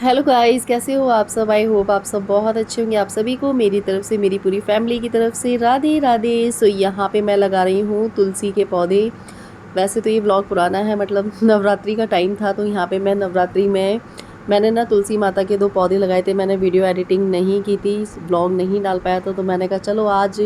Hello guys, कैसे हो आप सब। आई होप आप सब बहुत अच्छे होंगे। आप सभी को मेरी तरफ से, मेरी पूरी फैमिली की तरफ से राधे राधे। सो यहाँ पे मैं लगा रही हूँ तुलसी के पौधे। वैसे तो ये व्लॉग पुराना है, मतलब नवरात्रि का टाइम था, तो यहाँ पे मैं नवरात्रि में मैंने ना तुलसी माता के 2 पौधे लगाए थे। मैंने वीडियो एडिटिंग नहीं की थी, व्लॉग नहीं डाल पाया था, तो मैंने कहा चलो आज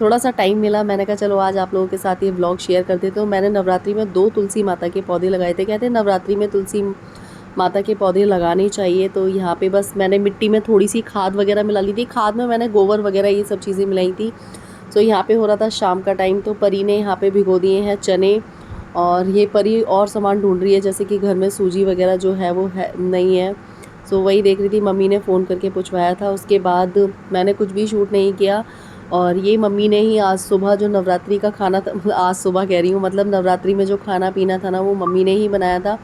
थोड़ा सा टाइम मिला, मैंने कहा चलो आज आप लोगों के साथ ये व्लॉग शेयर कर देते। तो मैंने नवरात्रि में 2 तुलसी माता के पौधे लगाए थे। कहते हैं नवरात्रि में तुलसी माता के पौधे लगाने चाहिए। तो यहाँ पे बस मैंने मिट्टी में थोड़ी सी खाद वगैरह मिला ली थी। खाद में मैंने गोबर वगैरह ये सब चीज़ें मिलाई थी। तो यहाँ पे हो रहा था शाम का टाइम, तो परी ने यहाँ पे भिगो दिए हैं चने। और ये परी और सामान ढूंढ रही है, जैसे कि घर में सूजी वगैरह जो है वो है नहीं है। सो वही देख रही थी, मम्मी ने फ़ोन करके पूछवाया था। उसके बाद मैंने कुछ भी शूट नहीं किया। और ये मम्मी ने ही आज सुबह जो नवरात्रि का खाना था, आज सुबह कह रही हूँ, मतलब नवरात्रि में जो खाना पीना था ना, वो मम्मी ने ही बनाया था।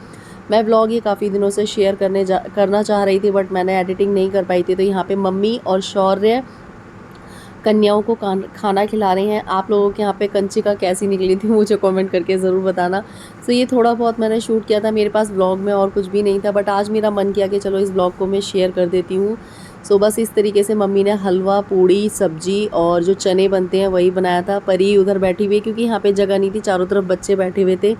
मैं व्लॉग ये काफ़ी दिनों से शेयर करना चाह रही थी, बट मैंने एडिटिंग नहीं कर पाई थी। तो यहाँ पे मम्मी और शौर्य कन्याओं को खाना खिला रहे हैं। आप लोगों के यहाँ पे कंचिका कैसी निकली थी मुझे कमेंट करके ज़रूर बताना। सो ये थोड़ा बहुत मैंने शूट किया था, मेरे पास व्लॉग में और कुछ भी नहीं था, बट आज मेरा मन किया कि चलो इस व्लॉग को मैं शेयर कर देती हूँ। सो बस इस तरीके से मम्मी ने हलवा, पूड़ी, सब्जी और जो चने बनते हैं वही बनाया था। परी उधर बैठी हुई है, क्योंकि यहाँ पे जगह नहीं थी, चारों तरफ बच्चे बैठे हुए थे।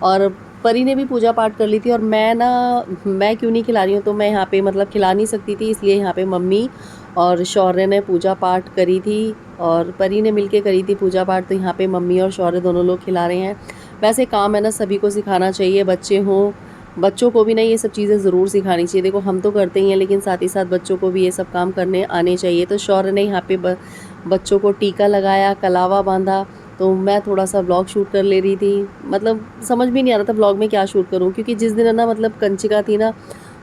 और परी ने भी पूजा पाठ कर ली थी। और मैं क्यों नहीं खिला रही हूँ, तो मैं यहाँ पे मतलब खिला नहीं सकती थी, इसलिए यहाँ पे मम्मी और शौर्य ने पूजा पाठ करी थी और परी ने मिलके करी थी पूजा पाठ। तो यहाँ पे मम्मी और शौर्य दोनों लोग खिला रहे हैं। वैसे काम है ना, सभी को सिखाना चाहिए, बच्चे हों, बच्चों को भी ना ये सब चीज़ें ज़रूर सिखानी चाहिए। देखो हम तो करते ही हैं, लेकिन साथ ही साथ बच्चों को भी ये सब काम करने आने चाहिए। तो शौर्य ने यहाँ पे बच्चों को टीका लगाया, कलावा बांधा। तो मैं थोड़ा सा व्लॉग शूट कर ले रही थी, मतलब समझ भी नहीं आ रहा था व्लॉग में क्या शूट करूँ, क्योंकि जिस दिन है ना, मतलब कंचिका थी ना,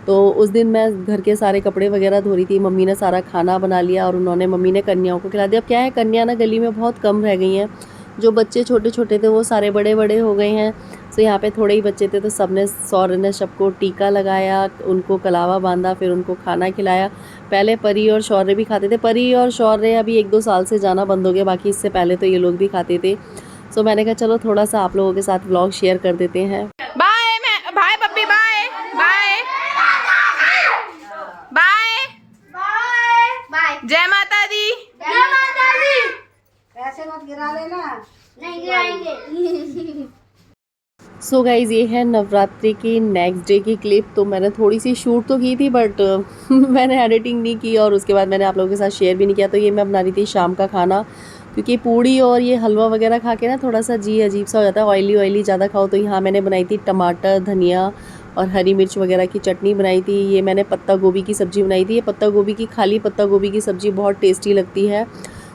तो उस दिन मैं घर के सारे कपड़े वगैरह धो रही थी। मम्मी ने सारा खाना बना लिया और मम्मी ने कन्याओं को खिला दिया। अब क्या है, कन्या ना गली में बहुत कम रह गई हैं। जो बच्चे छोटे छोटे थे वो सारे बड़े बड़े हो गए हैं। तो यहाँ पे थोड़े ही बच्चे थे, तो सबने सौर्य ने सबको टीका लगाया, उनको कलावा बांधा, फिर उनको खाना खिलाया। पहले परी और शौर्य भी खाते थे। परी और शौर्य अभी 1-2 साल से जाना बंद हो गया, बाकी इससे पहले तो ये लोग भी खाते थे। सो मैंने कहा चलो थोड़ा सा आप लोगों के साथ व्लॉग शेयर कर देते हैं। बाय मैं बाय पप्पी बाय बाय बाय बाय जय माता दी जय माता दी। ऐसे मत गिरा लेना। नहीं गिराएंगे। सो गाइज़, ये है नवरात्रि की नेक्स्ट डे की क्लिप। तो मैंने थोड़ी सी शूट तो की थी, बट मैंने एडिटिंग नहीं की और उसके बाद मैंने आप लोगों के साथ शेयर भी नहीं किया। तो ये मैं बना रही थी शाम का खाना, क्योंकि पूड़ी और ये हलवा वगैरह खा के ना थोड़ा सा जी अजीब सा हो जाता है, ऑयली ऑयली ज़्यादा खाओ। तो यहाँ मैंने बनाई थी टमाटर, धनिया और हरी मिर्च वगैरह की चटनी बनाई थी। ये मैंने पत्ता गोभी की सब्ज़ी बनाई थी। ये पत्ता गोभी की, खाली पत्ता गोभी की सब्ज़ी बहुत टेस्टी लगती है।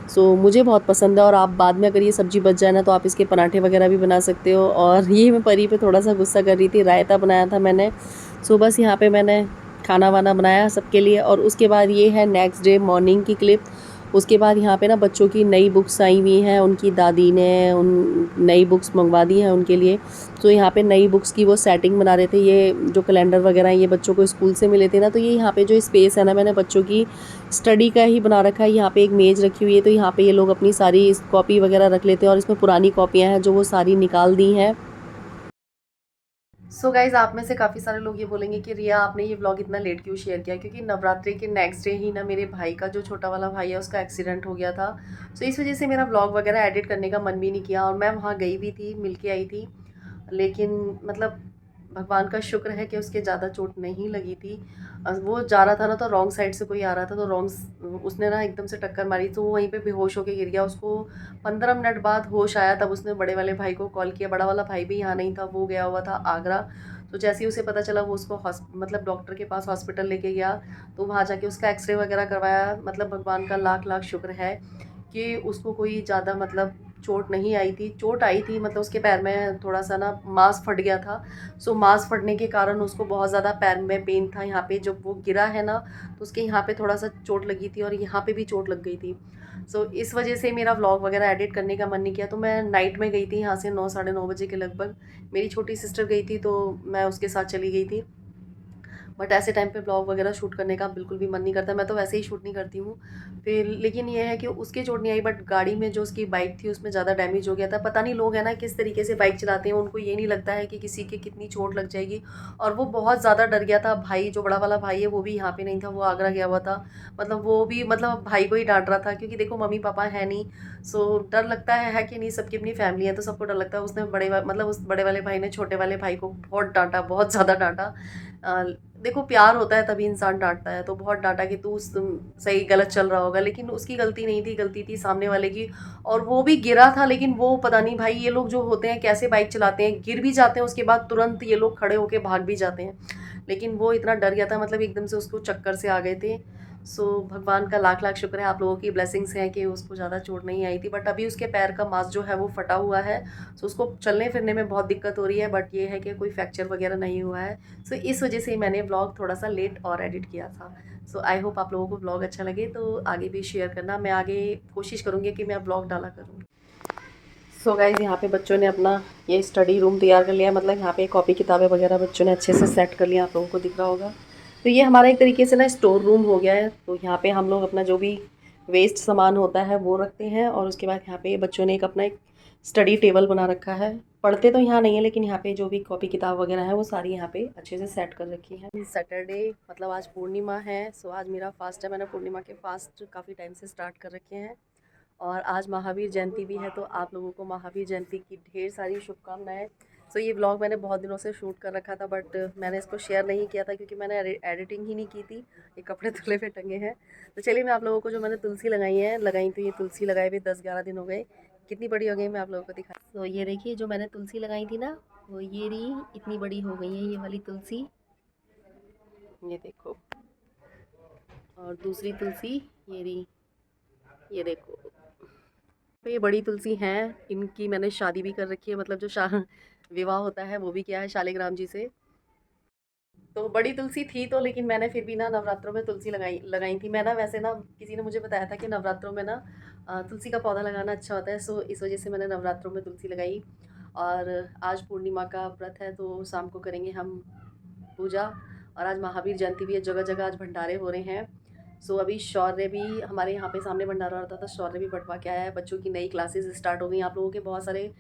सो मुझे बहुत पसंद है। और आप बाद में अगर ये सब्ज़ी बच जाए ना, तो आप इसके पराठे वगैरह भी बना सकते हो। और ये मैं परी पे थोड़ा सा गुस्सा कर रही थी, रायता बनाया था मैंने। सो बस यहाँ पे मैंने खाना वाना बनाया सबके लिए। और उसके बाद ये है नेक्स्ट डे मॉर्निंग की क्लिप। उसके बाद यहाँ पे ना बच्चों की नई बुक्स आई हुई हैं, उनकी दादी ने उन नई बुक्स मंगवा दी हैं उनके लिए। तो यहाँ पे नई बुक्स की वो सेटिंग बना रहे थे। ये जो कैलेंडर वगैरह हैं, ये बच्चों को स्कूल से मिले थे ना, तो ये यहाँ पे जो स्पेस है ना, मैंने बच्चों की स्टडी का ही बना रखा है। यहाँ पे एक मेज़ रखी हुई है, तो यहाँ पे ये लोग अपनी सारी कॉपी वगैरह रख लेते हैं। और इसमें पुरानी कॉपियाँ हैं जो वो सारी निकाल दी हैं। सो गाइज़, आप में से काफ़ी सारे लोग ये बोलेंगे कि रिया आपने ये व्लॉग इतना लेट क्यों शेयर किया, क्योंकि नवरात्रि के नेक्स्ट डे ही ना मेरे भाई का, जो छोटा वाला भाई है, उसका एक्सीडेंट हो गया था। सो इस वजह से मेरा व्लॉग वगैरह एडिट करने का मन भी नहीं किया। और मैं वहाँ गई भी थी, मिल के आई थी, लेकिन मतलब भगवान का शुक्र है कि उसके ज़्यादा चोट नहीं लगी थी। वो जा रहा था ना, तो रॉन्ग साइड से कोई आ रहा था, तो उसने ना एकदम से टक्कर मारी, तो वो वहीं पे बेहोश होके गिर गया। उसको 15 मिनट बाद होश आया, तब उसने बड़े वाले भाई को कॉल किया। बड़ा वाला भाई भी यहाँ नहीं था, वो गया हुआ था आगरा। तो जैसे ही उसे पता चला, वो उसको मतलब डॉक्टर के पास हॉस्पिटल लेके गया। तो वहाँ जाके उसका एक्सरे वगैरह करवाया। मतलब भगवान का लाख लाख शुक्र है कि उसको कोई ज़्यादा मतलब चोट नहीं आई थी। चोट आई थी, मतलब उसके पैर में थोड़ा सा ना मांस फट गया था। सो मांस फटने के कारण उसको बहुत ज़्यादा पैर में पेन था। यहाँ पे जब वो गिरा है ना, तो उसके यहाँ पे थोड़ा सा चोट लगी थी और यहाँ पे भी चोट लग गई थी। सो इस वजह से मेरा व्लॉग वगैरह एडिट करने का मन नहीं किया। तो मैं नाइट में गई थी यहाँ से 9 साढ़े 9 बजे के लगभग। मेरी छोटी सिस्टर गई थी, तो मैं उसके साथ चली गई थी। बट ऐसे टाइम पे ब्लॉग वगैरह शूट करने का बिल्कुल भी मन नहीं करता। मैं तो वैसे ही शूट नहीं करती हूँ। फिर लेकिन ये है कि उसकी चोट नहीं आई, बट गाड़ी में जो उसकी बाइक थी उसमें ज़्यादा डैमेज हो गया था। पता नहीं लोग है ना किस तरीके से बाइक चलाते हैं, उनको ये नहीं लगता है कि किसी के कितनी चोट लग जाएगी। और वो बहुत ज़्यादा डर गया था। भाई जो बड़ा वाला भाई है वो भी यहाँ पे नहीं था, वो आगरा गया हुआ था। मतलब वो भी मतलब भाई को ही डांट रहा था, क्योंकि देखो मम्मी पापा है नहीं। सो डर लगता है कि नहीं, सबकी अपनी फैमिली है तो सबको डर लगता है। उसने मतलब उस बड़े वाले भाई ने छोटे वाले भाई को बहुत डांटा, बहुत ज़्यादा डांटा। देखो प्यार होता है तभी इंसान डांटता है, तो बहुत डांटा कि तू सही गलत चल रहा होगा, लेकिन उसकी गलती नहीं थी, गलती थी सामने वाले की। और वो भी गिरा था, लेकिन वो पता नहीं भाई ये लोग जो होते हैं कैसे बाइक चलाते हैं, गिर भी जाते हैं उसके बाद तुरंत ये लोग खड़े होके भाग भी जाते हैं। लेकिन वो इतना डर गया था, मतलब एकदम से उसको चक्कर से आ गए थे। सो भगवान का लाख लाख शुक्र है, आप लोगों की ब्लेसिंग्स हैं कि उसको ज़्यादा चोट नहीं आई थी। बट अभी उसके पैर का मांस जो है वो फटा हुआ है। सो उसको चलने फिरने में बहुत दिक्कत हो रही है, बट ये है कि कोई फ्रैक्चर वगैरह नहीं हुआ है। सो इस वजह से मैंने व्लॉग थोड़ा सा लेट और एडिट किया था। सो आई होप आप लोगों को व्लॉग अच्छा लगे, तो आगे भी शेयर करना। मैं आगे कोशिश करूँगी कि मैं व्लॉग डाला करूँ। सो गाइज़, यहाँ पे बच्चों ने अपना ये स्टडी रूम तैयार कर लिया है। मतलब यहाँ पे कॉपी किताबें वगैरह बच्चों ने अच्छे से सेट कर लिया, आप लोगों को दिख रहा होगा। तो ये हमारा एक तरीके से ना स्टोर रूम हो गया है। तो यहाँ पे हम लोग अपना जो भी वेस्ट सामान होता है वो रखते हैं, और उसके बाद यहाँ पे बच्चों ने अपना एक स्टडी टेबल बना रखा है। पढ़ते तो यहाँ नहीं है, लेकिन यहाँ पे जो भी कॉपी किताब वगैरह है वो सारी यहाँ पे अच्छे से सेट कर रखी है। सैटरडे मतलब आज पूर्णिमा है, सो आज मेरा फास्ट है। मैंने पूर्णिमा के फास्ट काफ़ी टाइम से स्टार्ट कर रखे हैं। और आज महावीर जयंती भी है, तो आप लोगों को महावीर जयंती की ढेर सारी शुभकामनाएं। सो ये व्लॉग मैंने बहुत दिनों से शूट कर रखा था, बट मैंने इसको शेयर नहीं किया था क्योंकि मैंने एडिटिंग ही नहीं की थी। ये कपड़े धुले पे टंगे हैं। तो चलिए मैं आप लोगों को जो मैंने तुलसी लगाई तो ये तुलसी लगाए हुए 10-11 दिन हो गए। कितनी बड़ी हो गई मैं आप लोगों को दिखा। तो ये देखिए जो मैंने तुलसी लगाई थी ना, वो ये रही, इतनी बड़ी हो गई है ये वाली तुलसी, ये देखो। और दूसरी तुलसी ये रही, ये देखो। तो ये बड़ी तुलसी हैं, इनकी मैंने शादी भी कर रखी है। मतलब जो शाह विवाह होता है वो भी किया है शालिग्राम जी से। तो बड़ी तुलसी थी तो, लेकिन मैंने फिर भी ना नवरात्रों में तुलसी लगाई थी। मैं ना वैसे ना किसी ने मुझे बताया था कि नवरात्रों में ना तुलसी का पौधा लगाना अच्छा होता है। सो इस वजह से मैंने नवरात्रों में तुलसी लगाई। और आज पूर्णिमा का व्रत है तो शाम को करेंगे हम पूजा। और आज महावीर जयंती भी है, जगह जगह आज भंडारे हो रहे हैं। सो अभी शौर्य भी हमारे यहाँ पे सामने भंडारा हो रहा था, तो शौर्य भी बंटवा के आया है। बच्चों की नई क्लासेस स्टार्ट हो गई। आप लोगों के बहुत सारे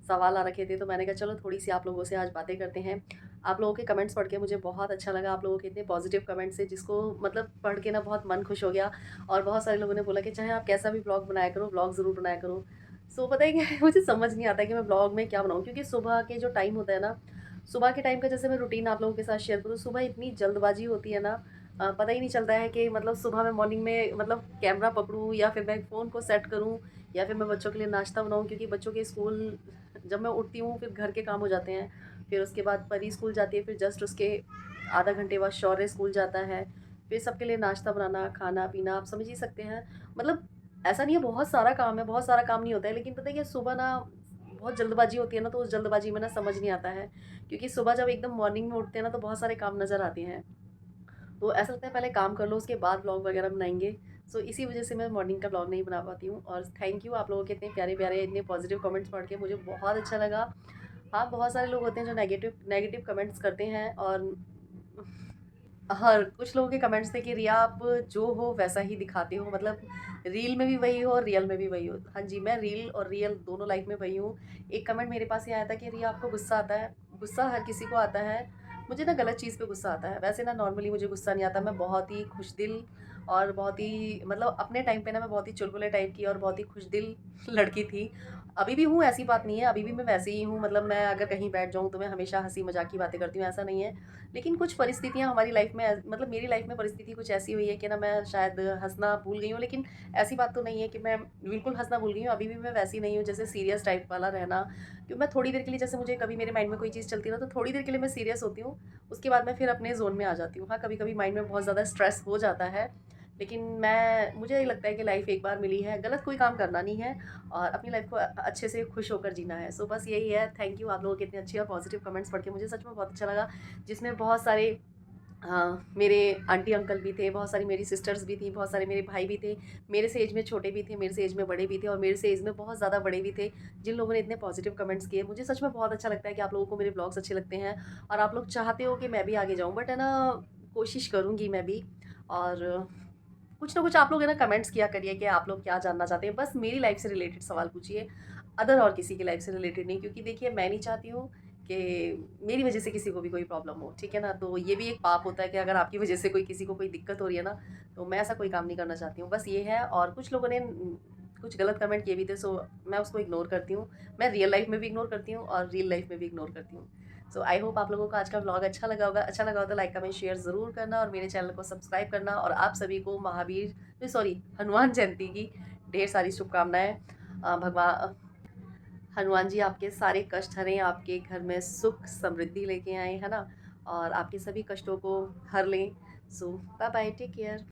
सवाल आ रखे थे, तो मैंने कहा चलो थोड़ी सी आप लोगों से आज बातें करते हैं। आप लोगों के कमेंट्स पढ़ के मुझे बहुत अच्छा लगा। आप लोगों के इतने पॉजिटिव कमेंट्स है जिसको मतलब पढ़ के ना बहुत मन खुश हो गया। और बहुत सारे लोगों ने बोला कि चाहे आप कैसा भी ब्लॉग बनाया करो, ब्लॉग ज़रूर बनाया करो। सो पता है क्या है, मुझे समझ नहीं आता कि मैं ब्लॉग में क्या बनाऊँ, क्योंकि सुबह के जो टाइम होता है ना, सुबह के टाइम का जैसे मैं रूटीन आप लोगों के साथ शेयर करूँ, सुबह इतनी जल्दबाजी होती है ना, पता ही नहीं चलता है कि मतलब सुबह मैं मॉर्निंग में मतलब कैमरा पकड़ूँ या फिर मैं फ़ोन को सेट करूँ या फिर मैं बच्चों के लिए नाश्ता बनाऊँ। क्योंकि बच्चों के स्कूल जब मैं उठती हूँ फिर घर के काम हो जाते हैं। फिर उसके बाद परी स्कूल जाती है, फिर जस्ट उसके आधा घंटे बाद शौर्य स्कूल जाता है। फिर सबके लिए नाश्ता बनाना, खाना पीना, आप समझ ही सकते हैं। मतलब ऐसा नहीं है बहुत सारा काम है, बहुत सारा काम नहीं होता है, लेकिन पता है कि सुबह ना बहुत जल्दबाजी होती है ना, तो उस जल्दबाजी में ना समझ नहीं आता है। क्योंकि सुबह जब एकदम मॉर्निंग में उठते हैं ना तो बहुत सारे काम नज़र आते हैं। तो ऐसा लगता है पहले काम कर लो उसके बाद ब्लॉग वगैरह बनाएंगे। सो इसी वजह से मैं मॉर्निंग का ब्लॉग नहीं बना पाती हूँ। और थैंक यू आप लोगों के इतने प्यारे प्यारे इतने पॉजिटिव कमेंट्स पढ़ के मुझे बहुत अच्छा लगा। हाँ, बहुत सारे लोग होते हैं जो नेगेटिव नेगेटिव कमेंट्स करते हैं। और हर कुछ लोगों के कमेंट्स थे कि रिया आप जो हो वैसा ही दिखाते हो, मतलब रील में भी वही हो और रियल में भी वही हो। हाँ जी, मैं रील और रियल दोनों लाइफ में वही हूँ। एक कमेंट मेरे पास ये आया था कि रिया आपको गुस्सा आता है। गुस्सा हर किसी को आता है, मुझे ना गलत चीज़ पे गुस्सा आता है। वैसे ना नॉर्मली मुझे गुस्सा नहीं आता, मैं बहुत ही खुशदिल और बहुत ही मतलब अपने टाइम पे ना मैं बहुत ही चुलबुले टाइप की और बहुत ही खुशदिल लड़की थी। अभी भी हूँ, ऐसी बात नहीं है, अभी भी मैं वैसे ही हूँ। मतलब मैं अगर कहीं बैठ जाऊँ तो मैं हमेशा हंसी मजाक की बातें करती हूँ, ऐसा नहीं है। लेकिन कुछ परिस्थितियाँ हमारी लाइफ में मतलब मेरी लाइफ में परिस्थिति कुछ ऐसी हुई है कि ना मैं शायद हंसना भूल गई हूँ। लेकिन ऐसी बात तो नहीं है कि मैं बिल्कुल हंसना भूल गई हूँ। अभी भी मैं वैसी नहीं हूँ जैसे सीरियस टाइप वाला रहना। क्योंकि मैं थोड़ी देर के लिए, जैसे मुझे कभी मेरे माइंड में कोई चीज़ चलती है ना, तो थोड़ी देर के लिए मैं सीरियस होती हूँ, उसके बाद मैं फिर अपने जोन में आ जाती हूँ। हाँ, कभी कभी माइंड में बहुत ज़्यादा स्ट्रेस हो जाता है, लेकिन मुझे ये लगता है कि लाइफ एक बार मिली है, गलत कोई काम करना नहीं है और अपनी लाइफ को अच्छे से खुश होकर जीना है। सो बस यही है। थैंक यू आप लोगों के इतने अच्छे और पॉजिटिव कमेंट्स पढ़ के मुझे सच में बहुत अच्छा लगा। जिसमें बहुत सारे मेरे आंटी अंकल भी थे, बहुत सारी मेरी सिस्टर्स भी थी, बहुत सारे मेरे भाई भी थे, मेरे से एज में छोटे भी थे, मेरे से एज में बड़े भी थे और मेरे से एज में बहुत ज़्यादा बड़े भी थे। जिन लोगों ने इतने पॉजिटिव कमेंट्स किए, मुझे सच में बहुत अच्छा लगता है कि आप लोगों को मेरे ब्लॉग्स अच्छे लगते हैं और आप लोग चाहते हो कि मैं भी आगे जाऊँ। बट है ना, कोशिश करूँगी मैं भी। और कुछ ना कुछ आप लोग है ना कमेंट्स किया करिए कि आप लोग क्या जानना चाहते हैं, बस मेरी लाइफ से रिलेटेड सवाल पूछिए, अदर और किसी की लाइफ से रिलेटेड नहीं, क्योंकि देखिए मैं नहीं चाहती हूँ कि मेरी वजह से किसी को भी कोई प्रॉब्लम हो, ठीक है ना। तो ये भी एक पाप होता है कि अगर आपकी वजह से कोई किसी को कोई दिक्कत हो रही है ना, तो मैं ऐसा कोई काम नहीं करना चाहती हूँ, बस ये है। और कुछ लोगों ने कुछ गलत कमेंट किए भी थे, सो मैं उसको इग्नोर करती हूँ। मैं रियल लाइफ में भी इग्नोर करती हूँ और रियल लाइफ में भी इग्नोर करती हूँ। सो आई होप आप लोगों को आज का व्लॉग अच्छा लगा होगा। अच्छा लगा हो तो लाइक कमेंट शेयर ज़रूर करना और मेरे चैनल को सब्सक्राइब करना। और आप सभी को हनुमान जयंती की ढेर सारी शुभकामनाएं। भगवान हनुमान जी आपके सारे कष्ट हरें, आपके घर में सुख समृद्धि लेके आए, है ना, और आपके सभी कष्टों को हर लें। सो बाय बाय, टेक केयर।